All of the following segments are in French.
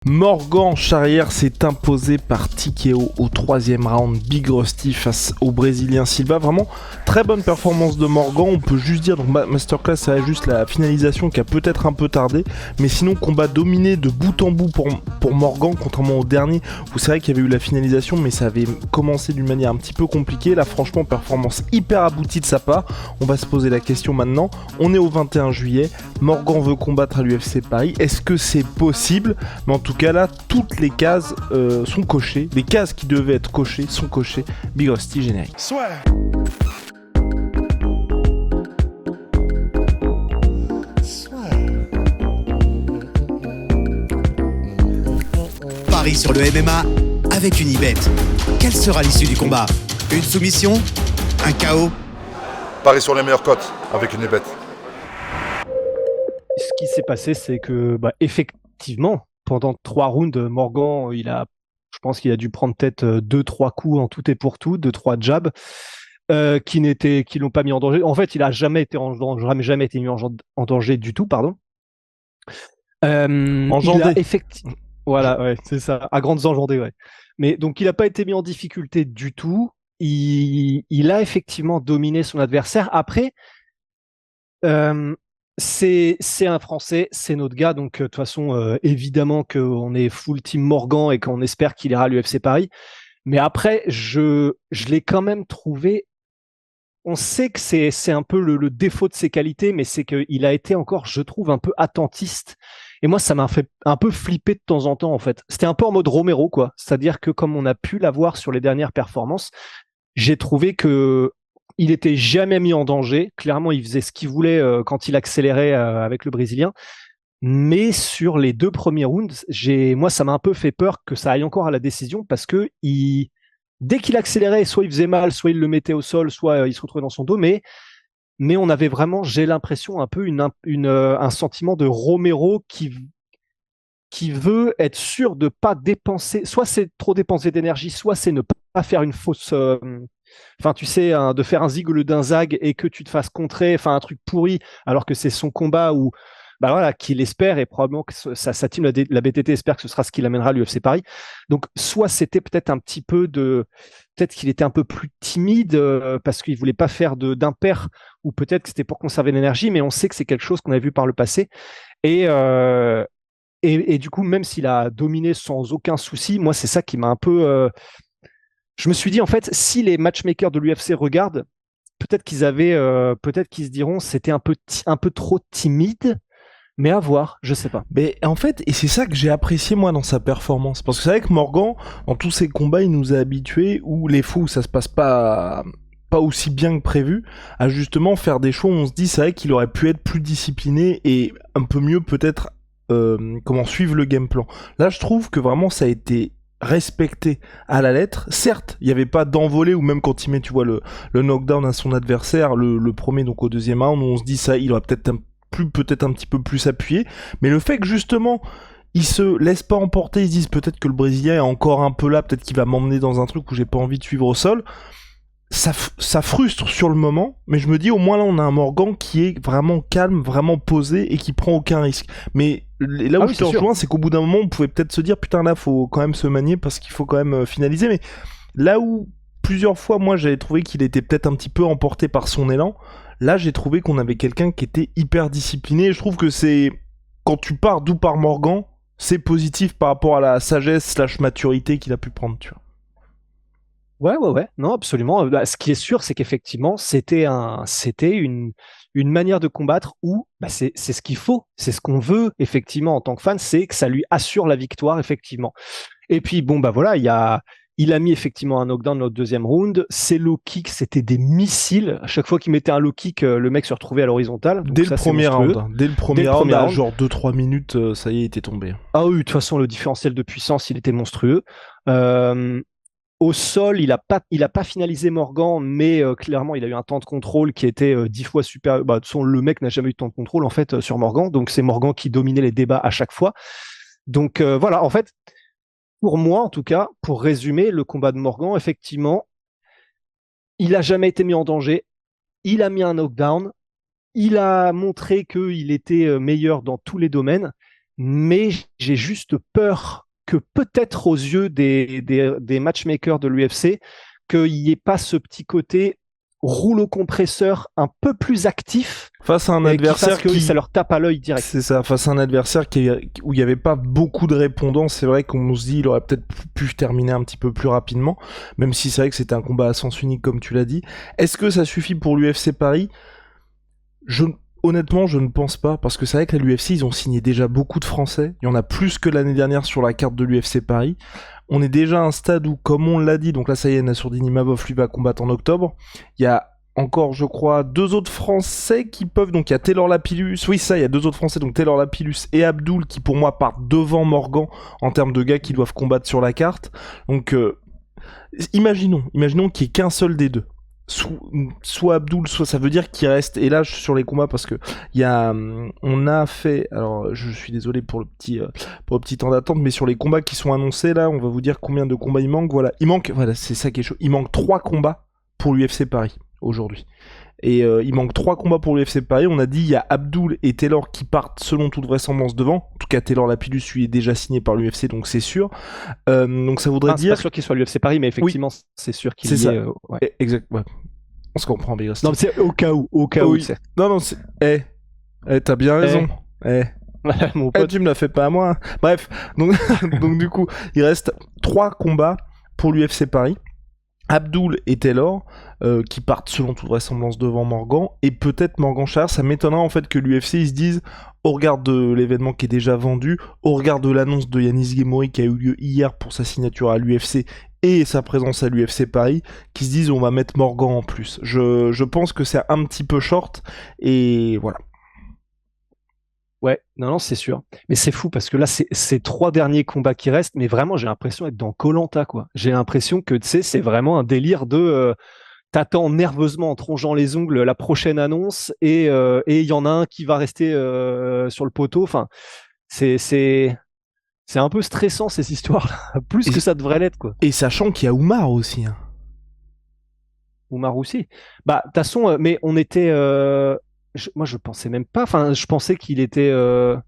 Morgan Charrière s'est imposé par TKO au troisième round. Big Rusty face au Brésilien Silva. Vraiment très bonne performance de Morgan. On peut juste dire, donc Masterclass, c'est juste la finalisation qui a peut-être un peu tardé. Mais sinon, combat dominé de bout en bout pour Morgan, contrairement au dernier où c'est vrai qu'il y avait eu la finalisation, mais ça avait commencé d'une manière un petit peu compliquée. Là, franchement, performance hyper aboutie de sa part. On va se poser la question maintenant. On est au 21 juillet. Morgan veut combattre à l'UFC Paris. Est-ce que c'est possible? Mais en tout cas là, toutes les cases sont cochées. Les cases qui devaient être cochées sont cochées. Big Rusty générique. Soit. Paris sur le MMA avec Unibet. Quelle sera l'issue du combat? Une soumission? Un KO? Paris sur les meilleures cotes avec Unibet. Ce qui s'est passé, c'est que effectivement, pendant 3 rounds, Morgan, je pense qu'il a dû prendre peut-être 2-3 coups en tout et pour tout, 2-3 jabs, qui l'ont pas mis en danger. En fait, il a jamais été mis en danger du tout, pardon. Enjandé. Voilà, ouais, c'est ça, à grandes enjandées, ouais. Mais donc, il n'a pas été mis en difficulté du tout. Il a effectivement dominé son adversaire. Après, c'est un Français, c'est notre gars, donc de toute façon, évidemment qu'on est full team Morgan et qu'on espère qu'il ira à l'UFC Paris. Mais après, je l'ai quand même trouvé. On sait que c'est un peu le défaut de ses qualités, mais c'est qu'il a été encore, je trouve, un peu attentiste. Et moi, ça m'a fait un peu flipper de temps en temps, en fait. C'était un peu en mode Romero, quoi. C'est-à-dire que comme on a pu l'avoir sur les dernières performances, j'ai trouvé que il était jamais mis en danger. Clairement, il faisait ce qu'il voulait quand il accélérait avec le Brésilien. Mais sur les 2 premiers rounds, moi, ça m'a un peu fait peur que ça aille encore à la décision parce que dès qu'il accélérait, soit il faisait mal, soit il le mettait au sol, soit il se retrouvait dans son dos. Mais on avait vraiment, j'ai l'impression, un peu un sentiment de Romero qui veut être sûr de pas dépenser. Soit c'est trop dépenser d'énergie, soit c'est ne pas faire une fausse. Enfin, tu sais, de faire un zig ou le d'un zag et que tu te fasses contrer, enfin un truc pourri, alors que c'est son combat où, voilà, qu'il espère et probablement que sa team, la BTT, espère que ce sera ce qui l'amènera à l'UFC Paris. Donc, soit c'était peut-être un petit peu peut-être qu'il était un peu plus timide parce qu'il voulait pas faire d'impair, ou peut-être que c'était pour conserver l'énergie, mais on sait que c'est quelque chose qu'on a vu par le passé. Et du coup, même s'il a dominé sans aucun souci, moi, c'est ça qui m'a un peu. Je me suis dit, en fait, si les matchmakers de l'UFC regardent, peut-être qu'ils se diront, c'était un peu trop timide, mais à voir, je sais pas. Mais en fait, et c'est ça que j'ai apprécié moi dans sa performance. Parce que c'est vrai que Morgan, dans tous ses combats, il nous a habitués où les fois où ça se passe pas aussi bien que prévu, à justement faire des choix où on se dit c'est vrai qu'il aurait pu être plus discipliné et un peu mieux peut-être comment suivre le game plan. Là, je trouve que vraiment ça a été respecté à la lettre. Certes, il n'y avait pas d'envolée, ou même quand il met, tu vois, le knockdown à son adversaire, le premier, donc au deuxième round, où on se dit ça, il aurait peut-être un petit peu plus appuyé. Mais le fait que justement, il se laisse pas emporter, ils se disent peut-être que le Brésilien est encore un peu là, peut-être qu'il va m'emmener dans un truc où j'ai pas envie de suivre au sol. Ça frustre sur le moment, mais je me dis au moins là on a un Morgan qui est vraiment calme, vraiment posé et qui prend aucun risque. Mais là où je te rejoins, c'est qu'au bout d'un moment on pouvait peut-être se dire putain là faut quand même se manier parce qu'il faut quand même finaliser. Mais là où plusieurs fois moi j'avais trouvé qu'il était peut-être un petit peu emporté par son élan, là j'ai trouvé qu'on avait quelqu'un qui était hyper discipliné. Et je trouve que c'est quand tu pars d'où par Morgan, c'est positif par rapport à la sagesse / maturité qu'il a pu prendre, tu vois. Ouais, non, absolument. Ce qui est sûr, c'est qu'effectivement, c'était une manière de combattre où c'est ce qu'il faut, c'est ce qu'on veut effectivement en tant que fan, c'est que ça lui assure la victoire effectivement. Et puis bon voilà, il a mis effectivement un knockdown dans le deuxième round. Ses low kicks, c'était des missiles. À chaque fois qu'il mettait un low kick, le mec se retrouvait à l'horizontale. Dès le premier round, à genre 2-3 minutes, ça y est, il était tombé. Ah oui, de toute façon, le différentiel de puissance, il était monstrueux. Au sol, il a pas finalisé Morgan, mais clairement, il a eu un temps de contrôle qui était 10 fois supérieur. De toute façon, le mec n'a jamais eu de temps de contrôle en fait sur Morgan, donc c'est Morgan qui dominait les débats à chaque fois. Donc voilà, en fait, pour moi en tout cas, pour résumer le combat de Morgan, effectivement, il a jamais été mis en danger. Il a mis un knockdown. Il a montré qu'il était meilleur dans tous les domaines. mais j'ai juste peur que peut-être aux yeux des matchmakers de l'UFC, qu'il n'y ait pas ce petit côté rouleau compresseur un peu plus actif face à un adversaire qui ça leur tape à l'œil direct. C'est ça, face à un adversaire où il n'y avait pas beaucoup de répondants. C'est vrai qu'on se dit il aurait peut-être pu terminer un petit peu plus rapidement, même si c'est vrai que c'était un combat à sens unique comme tu l'as dit. Est-ce que ça suffit pour l'UFC Paris ? Honnêtement, je ne pense pas, parce que c'est vrai que l'UFC, ils ont signé déjà beaucoup de Français. Il y en a plus que l'année dernière sur la carte de l'UFC Paris. On est déjà à un stade où, comme on l'a dit, donc là, ça y est, Nassourdine Imavov, lui, va combattre en octobre. Il y a encore, je crois, 2 autres Français qui peuvent... Donc, il y a Taylor Lapillus. Oui, ça, il y a 2 autres Français, donc Taylor Lapillus et Abdul, qui, pour moi, partent devant Morgan en termes de gars qui doivent combattre sur la carte. Donc, imaginons qu'il n'y ait qu'un seul des deux. Soit Abdul, soit ça veut dire qu'il reste, et là sur les combats, parce que on a fait, alors je suis désolé pour le petit temps d'attente, mais sur les combats qui sont annoncés là, on va vous dire combien de combats il manque. Voilà, c'est ça qui est chaud, il manque 3 combats pour l'UFC Paris aujourd'hui. Et il manque 3 combats pour l'UFC Paris. On a dit il y a Abdul et Taylor qui partent selon toute vraisemblance devant. En tout cas, Taylor Lapillus lui est déjà signé par l'UFC, donc c'est sûr. Donc ça voudrait dire... C'est pas sûr qu'il soit à l'UFC Paris, mais effectivement, oui, c'est sûr qu'il y est. Ouais. Exact. Ouais. On se comprend, Big Rusty. Non, mais c'est au cas où. Oui. Non, c'est... t'as bien raison. Mon pote. Tu me l'as fait pas à moi. Bref, donc du coup, il reste 3 combats pour l'UFC Paris. Abdul et Taylor qui partent selon toute vraisemblance devant Morgan, et peut-être Morgan Charr. Ça m'étonnera en fait que l'UFC ils se disent, au regard de l'événement qui est déjà vendu, au regard de l'annonce de Yanis Guémori qui a eu lieu hier pour sa signature à l'UFC et sa présence à l'UFC Paris, qui se disent on va mettre Morgan en plus. Je pense que c'est un petit peu short, et voilà. Ouais, non, c'est sûr. Mais c'est fou parce que là, c'est 3 derniers combats qui restent, mais vraiment, j'ai l'impression d'être dans Koh-Lanta, quoi. J'ai l'impression que, tu sais, c'est vraiment un délire de... t'attends nerveusement en tronchant les ongles la prochaine annonce, et il y en a un qui va rester sur le poteau. Enfin, c'est un peu stressant, ces histoires-là. Plus que ça devrait l'être, quoi. Et sachant qu'il y a Oumar aussi. Hein. Oumar aussi. Bah, de toute façon, mais on était... moi, je pensais même pas. Enfin, je pensais qu'il était. Je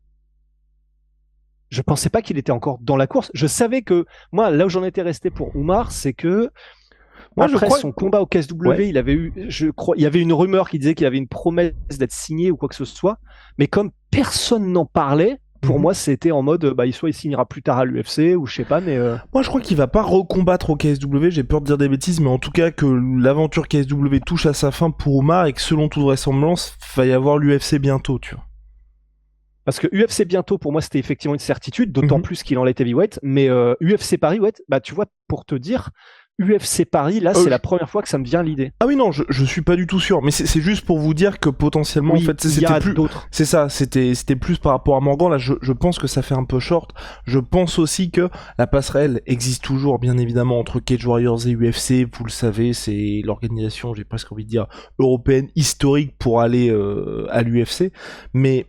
pensais pas qu'il était encore dans la course. Je savais que moi, là où j'en étais resté pour Oumar, c'est que moi, après son combat au KSW, ouais, il avait eu, il y avait une rumeur qui disait qu'il avait une promesse d'être signé ou quoi que ce soit. Mais comme personne n'en parlait, pour moi, c'était en mode, soit il signera plus tard à l'UFC ou je sais pas, mais. Moi, je crois qu'il va pas recombattre au KSW. J'ai peur de dire des bêtises, mais en tout cas que l'aventure KSW touche à sa fin pour Oumar, et que selon toute vraisemblance, va y avoir l'UFC bientôt, tu vois. Parce que UFC bientôt, pour moi, c'était effectivement une certitude, d'autant plus qu'il en est heavyweight. Mais UFC Paris, ouais, tu vois, pour te dire, UFC Paris, là, c'est la première fois que ça me vient l'idée. Ah oui, non, je suis pas du tout sûr, mais c'est juste pour vous dire que potentiellement, oui, en fait, c'était plus... C'est ça, c'était plus par rapport à Morgan. Là, je pense que ça fait un peu short. Je pense aussi que la passerelle existe toujours, bien évidemment, entre Cage Warriors et UFC. Vous le savez, c'est l'organisation, j'ai presque envie de dire, européenne, historique pour aller à l'UFC. Mais...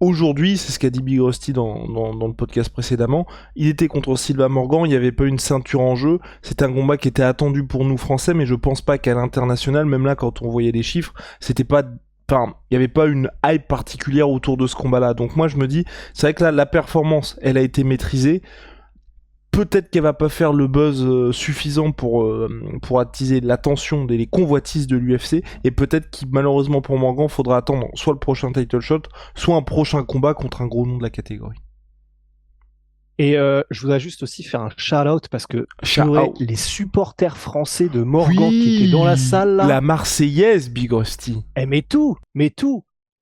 aujourd'hui, c'est ce qu'a dit Big Rusty dans le podcast précédemment, il était contre Silva Morgan, il n'y avait pas une ceinture en jeu, c'était un combat qui était attendu pour nous Français, mais je pense pas qu'à l'international, même là quand on voyait les chiffres, c'était pas... Enfin, il n'y avait pas une hype particulière autour de ce combat-là. Donc moi je me dis, c'est vrai que là, la performance, elle a été maîtrisée. Peut-être qu'elle va pas faire le buzz suffisant pour attiser l'attention des convoitises de l'UFC, et peut-être qu'il, malheureusement pour Morgan, faudra attendre soit le prochain title shot, soit un prochain combat contre un gros nom de la catégorie. Et je voudrais juste aussi faire un shout-out parce que les supporters français de Morgan qui étaient dans la salle là. La Marseillaise, Big Rusty. Mais tout.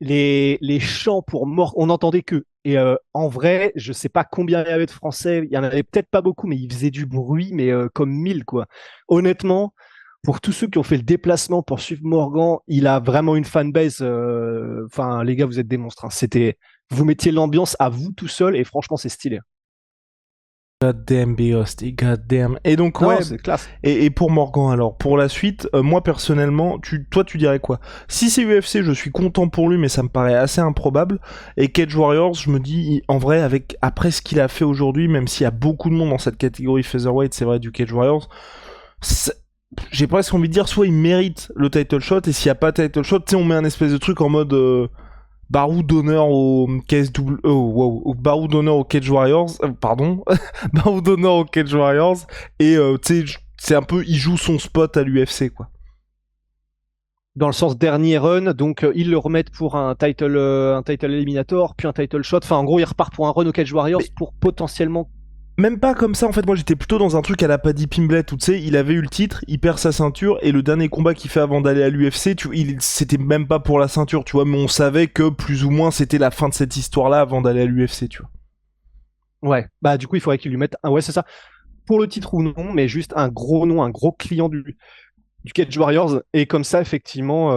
Les chants pour Morgan, on n'entendait que. Et en vrai, je sais pas combien il y avait de Français, il y en avait peut-être pas beaucoup, mais ils faisaient du bruit, mais comme 1000 quoi. Honnêtement, pour tous ceux qui ont fait le déplacement pour suivre Morgan, il a vraiment une fanbase. Enfin, les gars, vous êtes des monstres. Hein. Vous mettiez l'ambiance à vous tout seul, et franchement, c'est stylé. God damn Biost, god damn. Et donc ouais, c'est classe. Et pour Morgan alors, pour la suite, moi personnellement, toi tu dirais quoi? Si c'est UFC, je suis content pour lui, mais ça me paraît assez improbable. Et Cage Warriors, je me dis, en vrai, après ce qu'il a fait aujourd'hui, même s'il y a beaucoup de monde dans cette catégorie featherweight, c'est vrai, du Cage Warriors, j'ai presque envie de dire, soit il mérite le title shot, et s'il n'y a pas title shot, tu sais, on met un espèce de truc en mode... Barreau d'honneur au KSW, Barreau d'honneur au Cage Warriors, pardon, Barreau d'honneur au Cage Warriors, et tu sais, c'est un peu, il joue son spot à l'UFC, quoi. Dans le sens dernier run, donc ils le remettent pour un title eliminator, puis un title shot. Enfin, en gros, il repart pour un run au Cage Warriors pour potentiellement. Même pas comme ça, en fait, moi j'étais plutôt dans un truc à la Paddy Pimblett où tu sais, il avait eu le titre, il perd sa ceinture, et le dernier combat qu'il fait avant d'aller à l'UFC, c'était même pas pour la ceinture, tu vois, mais on savait que plus ou moins c'était la fin de cette histoire-là avant d'aller à l'UFC, tu vois. Ouais, bah du coup, il faudrait qu'ils lui mettent ouais, c'est ça. Pour le titre ou non, mais juste un gros nom, un gros client du Cage Warriors, et comme ça, effectivement,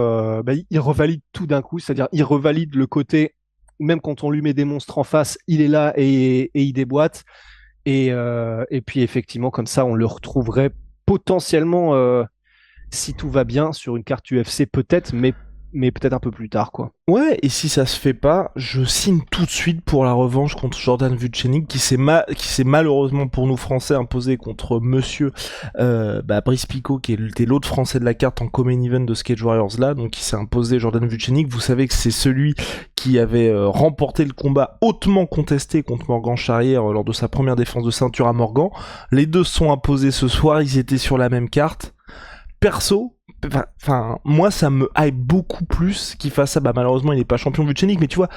il revalide tout d'un coup, c'est-à-dire il revalide le côté, même quand on lui met des monstres en face, il est là et il déboîte. Et puis effectivement, comme ça, on le retrouverait potentiellement, si tout va bien, sur une carte UFC peut-être, mais peut-être un peu plus tard, quoi. Ouais, et si ça se fait pas, je signe tout de suite pour la revanche contre Jordan Vucenic, qui s'est malheureusement pour nous Français imposé contre Monsieur Brice Picot, qui était l'autre Français de la carte en co-main event de ce Cage Warriors là, donc qui s'est imposé Jordan Vucenic. Vous savez que c'est celui qui avait remporté le combat hautement contesté contre Morgan Charrière lors de sa première défense de ceinture à Morgan. Les deux se sont imposés ce soir, ils étaient sur la même carte. Perso, enfin, moi ça me hype beaucoup plus qu'il fasse ça. Bah malheureusement il n'est pas champion Vucenic, mais tu vois,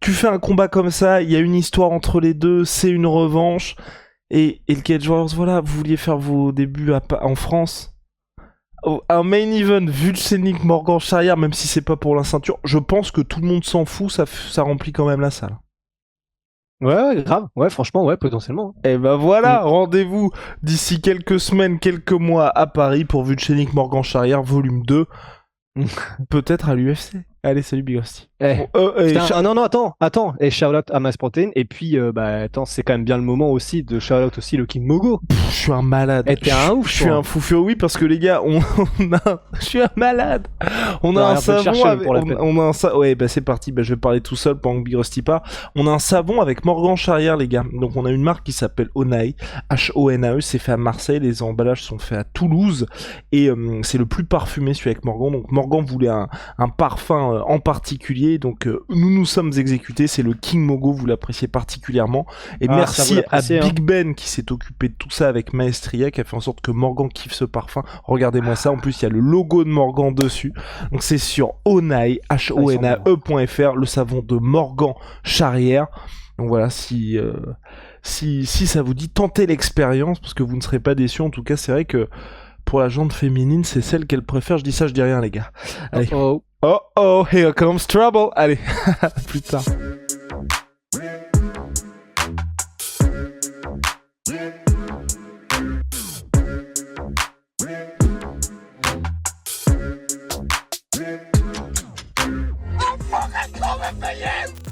tu fais un combat comme ça, il y a une histoire entre les deux, c'est une revanche, et le Cage Warriors, voilà, vous vouliez faire vos débuts en France, un main event Vucenic Morgan Charrière, même si c'est pas pour la ceinture, je pense que tout le monde s'en fout, ça remplit quand même la salle. Ouais, grave. Ouais, franchement, ouais, potentiellement. Et ben voilà, rendez-vous d'ici quelques semaines, quelques mois à Paris pour Vucenic Morgan Charrière volume 2. Peut-être à l'UFC. Allez, salut Big Hostie. Non, attends. Et shout-out à Mass Protein. Et puis, attends, c'est quand même bien le moment aussi de shout-out aussi le King Mogo. Je suis un malade. T'es un ouf. Je suis un fou furieux, oui, parce que les gars, je suis un malade. On a un savon avec... Ouais, bah c'est parti, je vais parler tout seul pendant que Big Hostie part. On a un savon avec Morgan Charrière, les gars. Donc on a une marque qui s'appelle Onae, Honae, c'est fait à Marseille, les emballages sont faits à Toulouse, et c'est le plus parfumé celui avec Morgan. Donc Morgan voulait un parfum en particulier, donc nous sommes exécutés, c'est le King Mogo, vous l'appréciez particulièrement, et merci à Big Ben qui s'est occupé de tout ça avec Maestria, qui a fait en sorte que Morgan kiffe ce parfum. Regardez-moi ça, en plus il y a le logo de Morgan dessus, donc c'est sur Honae, Honae.fr, le savon de Morgan Charrière. Donc voilà, si ça vous dit, tentez l'expérience, parce que vous ne serez pas déçus. En tout cas, c'est vrai que pour la jante féminine, c'est celle qu'elle préfère. Je dis ça, je dis rien, les gars. Allez. Oh, here comes trouble. Allez, plus tard. I'm fucking coming for you!